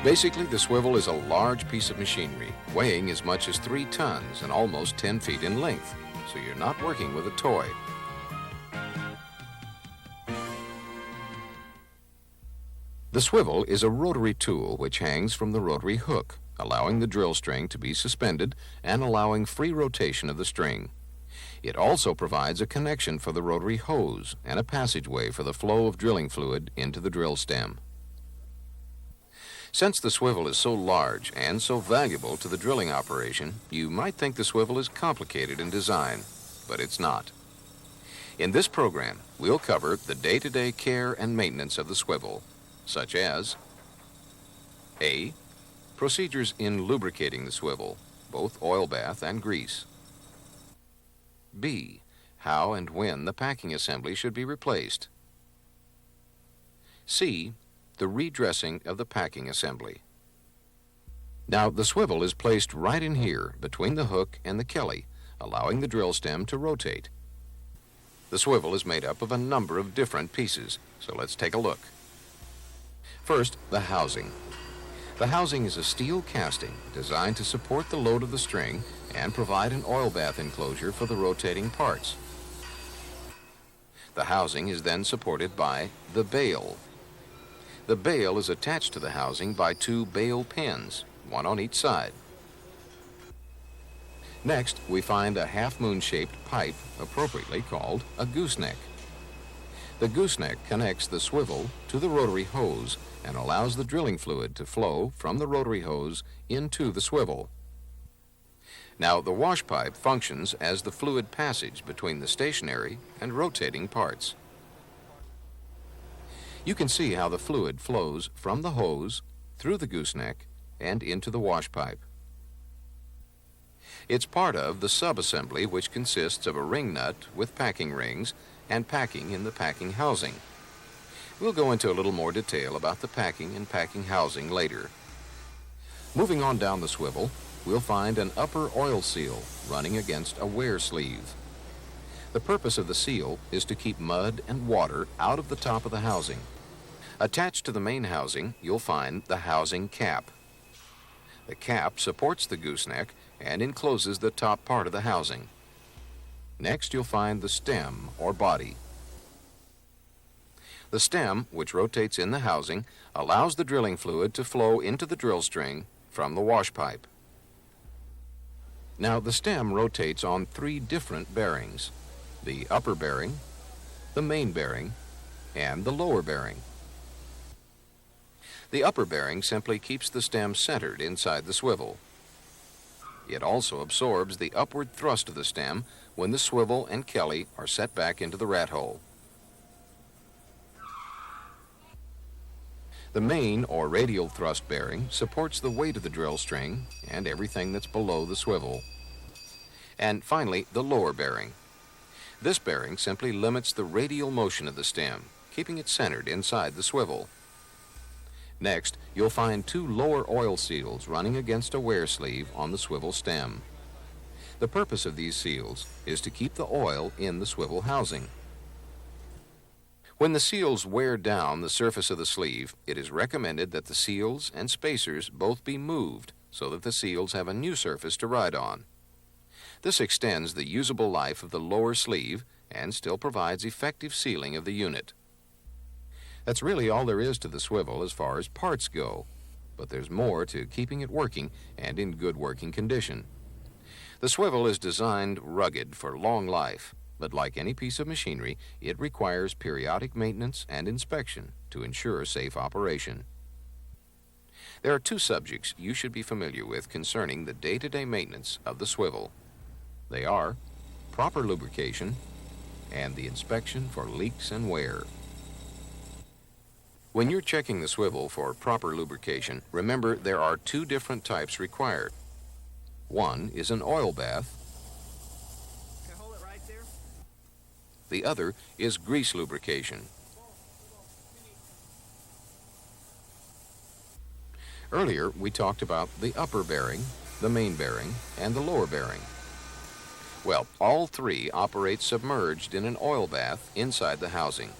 Basically, the swivel is a large piece of machinery, weighing as much as 3 tons and almost 10 feet in length, so you're not working with a toy. The swivel is a rotary tool which hangs from the rotary hook, allowing the drill string to be suspended and allowing free rotation of the string. It also provides a connection for the rotary hose and a passageway for the flow of drilling fluid into the drill stem. Since the swivel is so large and so valuable to the drilling operation, you might think the swivel is complicated in design, but it's not. In this program, we'll cover the day-to-day care and maintenance of the swivel, such as A. Procedures in lubricating the swivel, both oil bath and grease. B. How and when the packing assembly should be replaced. C. The redressing of the packing assembly. Now, the swivel is placed right in here between the hook and the kelly, allowing the drill stem to rotate. The swivel is made up of a number of different pieces, so let's take a look. First, the housing. The housing is a steel casting designed to support the load of the string and provide an oil bath enclosure for the rotating parts. The housing is then supported by the bail. The bail is attached to the housing by 2 bail pins, one on each side. Next, we find a half-moon-shaped pipe, appropriately called a gooseneck. The gooseneck connects the swivel to the rotary hose and allows the drilling fluid to flow from the rotary hose into the swivel. Now, the wash pipe functions as the fluid passage between the stationary and rotating parts. You can see how the fluid flows from the hose, through the gooseneck, and into the wash pipe. It's part of the sub-assembly, which consists of a ring nut with packing rings and packing in the packing housing. We'll go into a little more detail about the packing and packing housing later. Moving on down the swivel, we'll find an upper oil seal running against a wear sleeve. The purpose of the seal is to keep mud and water out of the top of the housing. Attached to the main housing, you'll find the housing cap. The cap supports the gooseneck and encloses the top part of the housing. Next, you'll find the stem or body. The stem, which rotates in the housing, allows the drilling fluid to flow into the drill string from the wash pipe. Now, the stem rotates on 3 different bearings: the upper bearing, the main bearing, and the lower bearing. The upper bearing simply keeps the stem centered inside the swivel. It also absorbs the upward thrust of the stem when the swivel and kelly are set back into the rat hole. The main or radial thrust bearing supports the weight of the drill string and everything that's below the swivel. And finally, the lower bearing. This bearing simply limits the radial motion of the stem, keeping it centered inside the swivel. Next, you'll find 2 lower oil seals running against a wear sleeve on the swivel stem. The purpose of these seals is to keep the oil in the swivel housing. When the seals wear down the surface of the sleeve, it is recommended that the seals and spacers both be moved so that the seals have a new surface to ride on. This extends the usable life of the lower sleeve and still provides effective sealing of the unit. That's really all there is to the swivel as far as parts go, but there's more to keeping it working and in good working condition. The swivel is designed rugged for long life, but like any piece of machinery, it requires periodic maintenance and inspection to ensure safe operation. There are 2 subjects you should be familiar with concerning the day-to-day maintenance of the swivel. They are proper lubrication and the inspection for leaks and wear. When you're checking the swivel for proper lubrication, remember there are 2 different types required. One is an oil bath. Okay, hold it right there. The other is grease lubrication. Earlier, we talked about the upper bearing, the main bearing, and the lower bearing. Well, all 3 operate submerged in an oil bath inside the housing.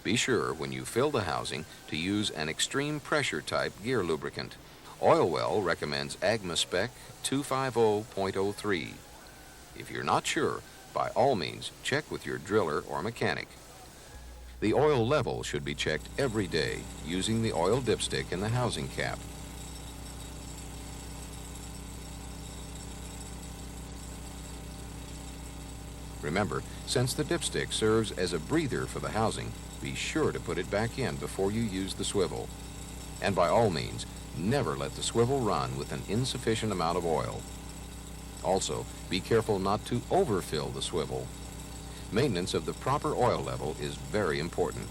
Be sure when you fill the housing to use an extreme pressure type gear lubricant. Oil Well recommends AGMA Spec 250.03. If you're not sure, by all means, check with your driller or mechanic. The oil level should be checked every day using the oil dipstick in the housing cap. Remember, since the dipstick serves as a breather for the housing, be sure to put it back in before you use the swivel. And by all means, never let the swivel run with an insufficient amount of oil. Also, be careful not to overfill the swivel. Maintenance of the proper oil level is very important.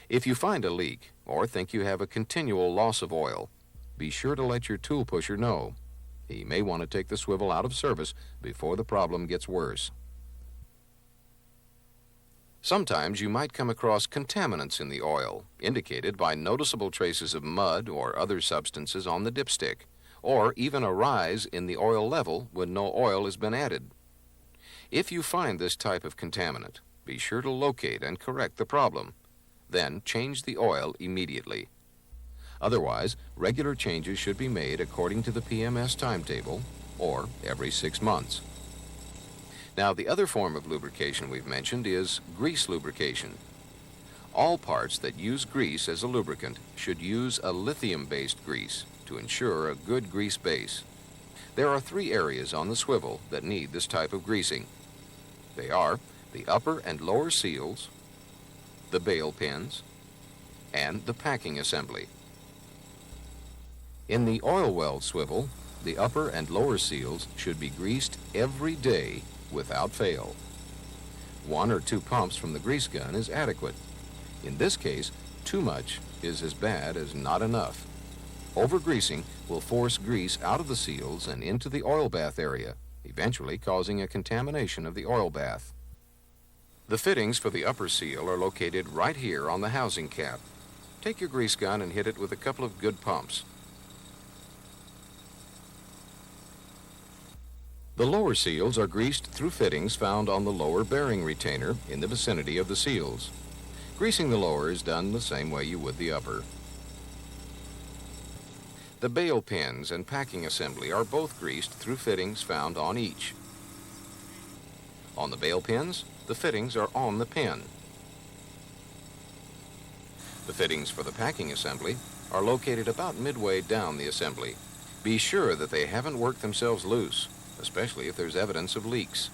If you find a leak or think you have a continual loss of oil, be sure to let your tool pusher know. He may want to take the swivel out of service before the problem gets worse. Sometimes you might come across contaminants in the oil, indicated by noticeable traces of mud or other substances on the dipstick, or even a rise in the oil level when no oil has been added. If you find this type of contaminant, be sure to locate and correct the problem. Then change the oil immediately. Otherwise, regular changes should be made according to the PMS timetable or every 6 months. Now, the other form of lubrication we've mentioned is grease lubrication. All parts that use grease as a lubricant should use a lithium-based grease to ensure a good grease base. There are 3 areas on the swivel that need this type of greasing. They are the upper and lower seals, the bail pins, and the packing assembly. In the oil well swivel, the upper and lower seals should be greased every day without fail. 1 or 2 pumps from the grease gun is adequate. In this case, too much is as bad as not enough. Overgreasing will force grease out of the seals and into the oil bath area, eventually causing a contamination of the oil bath. The fittings for the upper seal are located right here on the housing cap. Take your grease gun and hit it with a couple of good pumps. The lower seals are greased through fittings found on the lower bearing retainer in the vicinity of the seals. Greasing the lower is done the same way you would the upper. The bail pins and packing assembly are both greased through fittings found on each. On the bail pins, the fittings are on the pin. The fittings for the packing assembly are located about midway down the assembly. Be sure that they haven't worked themselves loose, especially if there's evidence of leaks.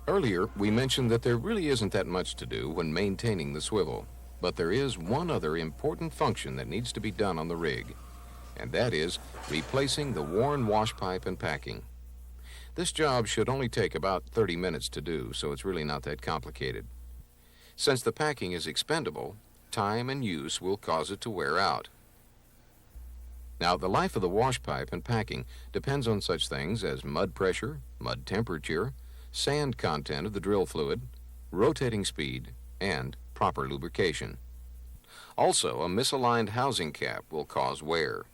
Earlier, we mentioned that there really isn't that much to do when maintaining the swivel, but there is one other important function that needs to be done on the rig, and that is replacing the worn wash pipe and packing. This job should only take about 30 minutes to do, so it's really not that complicated. Since the packing is expendable, time and use will cause it to wear out. Now, the life of the wash pipe and packing depends on such things as mud pressure, mud temperature, sand content of the drill fluid, rotating speed, and proper lubrication. Also, a misaligned housing cap will cause wear.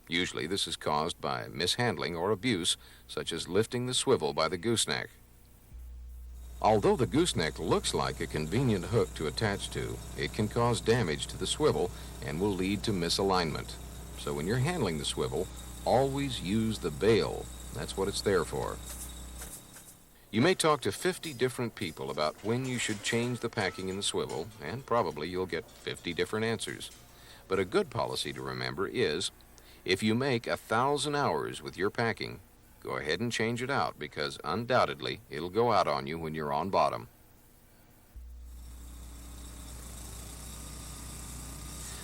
Usually this is caused by mishandling or abuse, such as lifting the swivel by the gooseneck. Although the gooseneck looks like a convenient hook to attach to, it can cause damage to the swivel and will lead to misalignment. So when you're handling the swivel, always use the bail. That's what it's there for. You may talk to 50 different people about when you should change the packing in the swivel, and probably you'll get 50 different answers. But a good policy to remember is, if you make 1,000 hours with your packing, go ahead and change it out, because undoubtedly it'll go out on you when you're on bottom.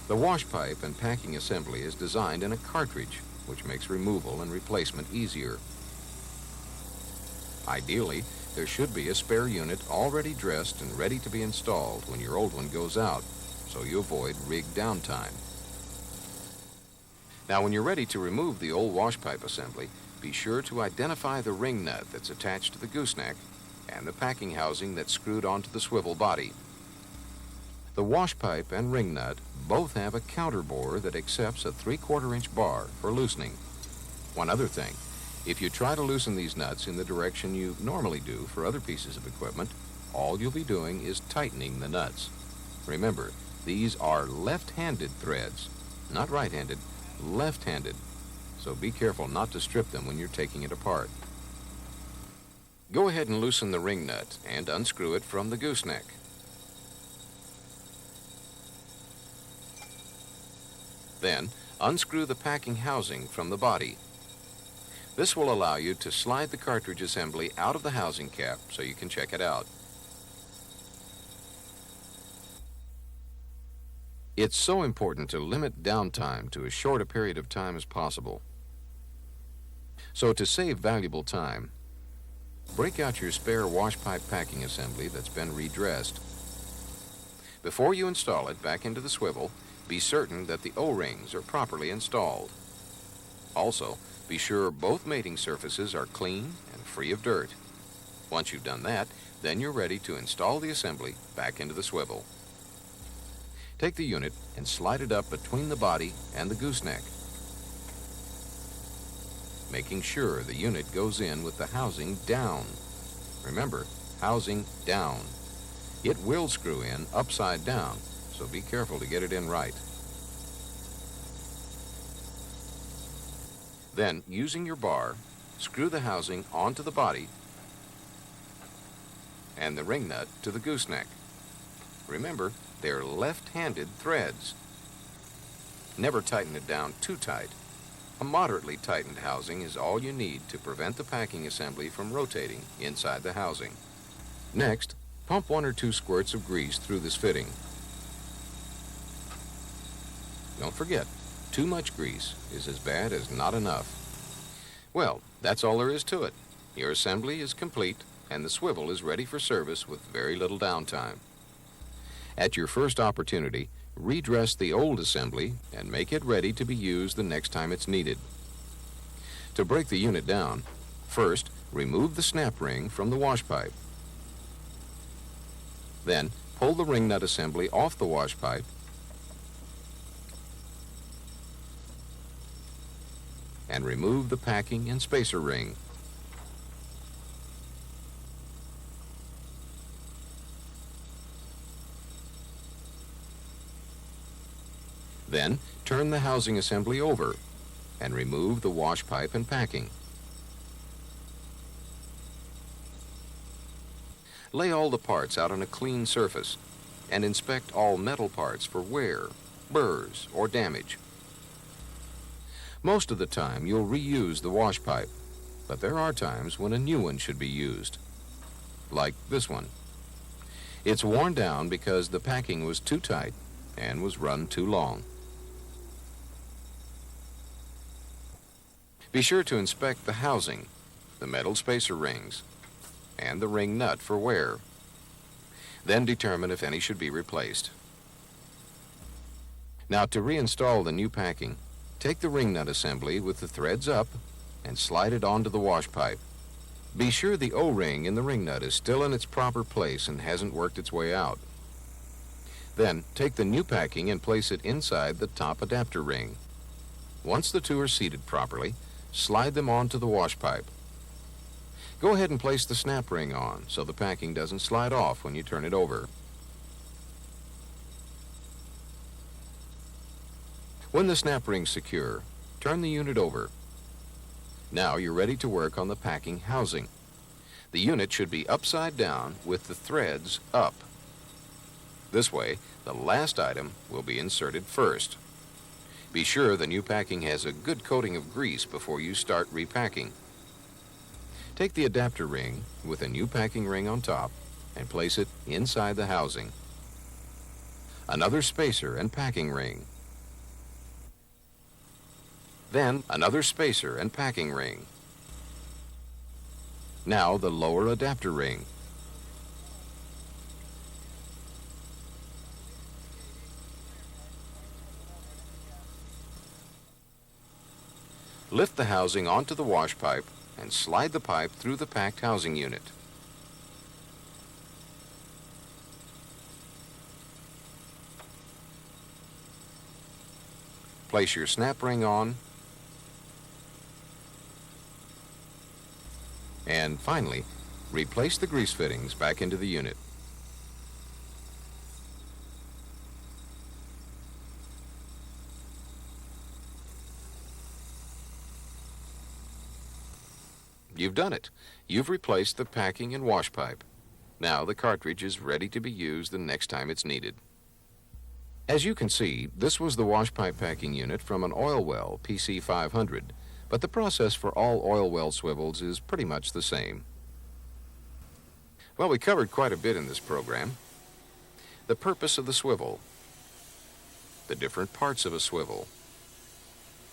The wash pipe and packing assembly is designed in a cartridge, which makes removal and replacement easier. Ideally, there should be a spare unit already dressed and ready to be installed when your old one goes out, so you avoid rig downtime. Now, when you're ready to remove the old wash pipe assembly, be sure to identify the ring nut that's attached to the gooseneck and the packing housing that's screwed onto the swivel body. The wash pipe and ring nut both have a counter bore that accepts a 3/4 inch bar for loosening. One other thing, If you try to loosen these nuts in the direction you normally do for other pieces of equipment, all you'll be doing is tightening the nuts. Remember, these are left-handed threads, not right-handed, left-handed, so be careful not to strip them when you're taking it apart. Go ahead and loosen the ring nut and unscrew it from the gooseneck. Then, unscrew the packing housing from the body. This will allow you to slide the cartridge assembly out of the housing cap so you can check it out. It's so important to limit downtime to as short a period of time as possible. So to save valuable time, break out your spare wash pipe packing assembly that's been redressed. Before you install it back into the swivel, be certain that the O-rings are properly installed. Also, be sure both mating surfaces are clean and free of dirt. Once you've done that, then you're ready to install the assembly back into the swivel. Take the unit and slide it up between the body and the gooseneck, making sure the unit goes in with the housing down. Remember, housing down. It will screw in upside down, so be careful to get it in right. Then, using your bar, screw the housing onto the body and the ring nut to the gooseneck. Remember, they're left-handed threads. Never tighten it down too tight. A moderately tightened housing is all you need to prevent the packing assembly from rotating inside the housing. Next, pump 1 or 2 squirts of grease through this fitting. Don't forget, too much grease is as bad as not enough. Well, that's all there is to it. Your assembly is complete and the swivel is ready for service with very little downtime. At your first opportunity, redress the old assembly and make it ready to be used the next time it's needed. To break the unit down, first remove the snap ring from the wash pipe. Then pull the ring nut assembly off the wash pipe and remove the packing and spacer ring. Then, turn the housing assembly over and remove the wash pipe and packing. Lay all the parts out on a clean surface and inspect all metal parts for wear, burrs, or damage. Most of the time, you'll reuse the wash pipe, but there are times when a new one should be used, like this one. It's worn down because the packing was too tight and was run too long. Be sure to inspect the housing, the metal spacer rings, and the ring nut for wear. Then determine if any should be replaced. Now, to reinstall the new packing, take the ring nut assembly with the threads up and slide it onto the wash pipe. Be sure the O-ring in the ring nut is still in its proper place and hasn't worked its way out. Then, take the new packing and place it inside the top adapter ring. Once the two are seated properly, slide them onto the wash pipe. Go ahead and place the snap ring on so the packing doesn't slide off when you turn it over. When the snap ring's secure, turn the unit over. Now you're ready to work on the packing housing. The unit should be upside down with the threads up. This way, the last item will be inserted first. Be sure the new packing has a good coating of grease before you start repacking. Take the adapter ring with a new packing ring on top and place it inside the housing. Another spacer and packing ring. Then another spacer and packing ring. Now the lower adapter ring. Lift the housing onto the wash pipe and slide the pipe through the packed housing unit. Place your snap ring on And finally, replace the grease fittings back into the unit. You've done it. You've replaced the packing and wash pipe. Now the cartridge is ready to be used the next time it's needed. As you can see, this was the wash pipe packing unit from an oil well PC500, but the process for all oil well swivels is pretty much the same. Well, we covered quite a bit in this program. The purpose of the swivel, the different parts of a swivel,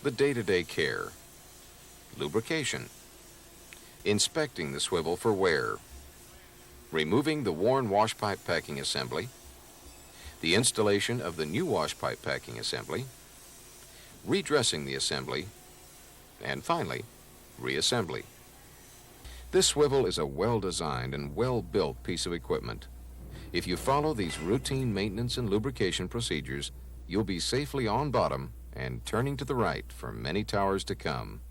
the day-to-day care, lubrication, inspecting the swivel for wear, removing the worn wash pipe packing assembly, the installation of the new wash pipe packing assembly, redressing the assembly, and finally, reassembly. This swivel is a well-designed and well-built piece of equipment. If you follow these routine maintenance and lubrication procedures, you'll be safely on bottom and turning to the right for many towers to come.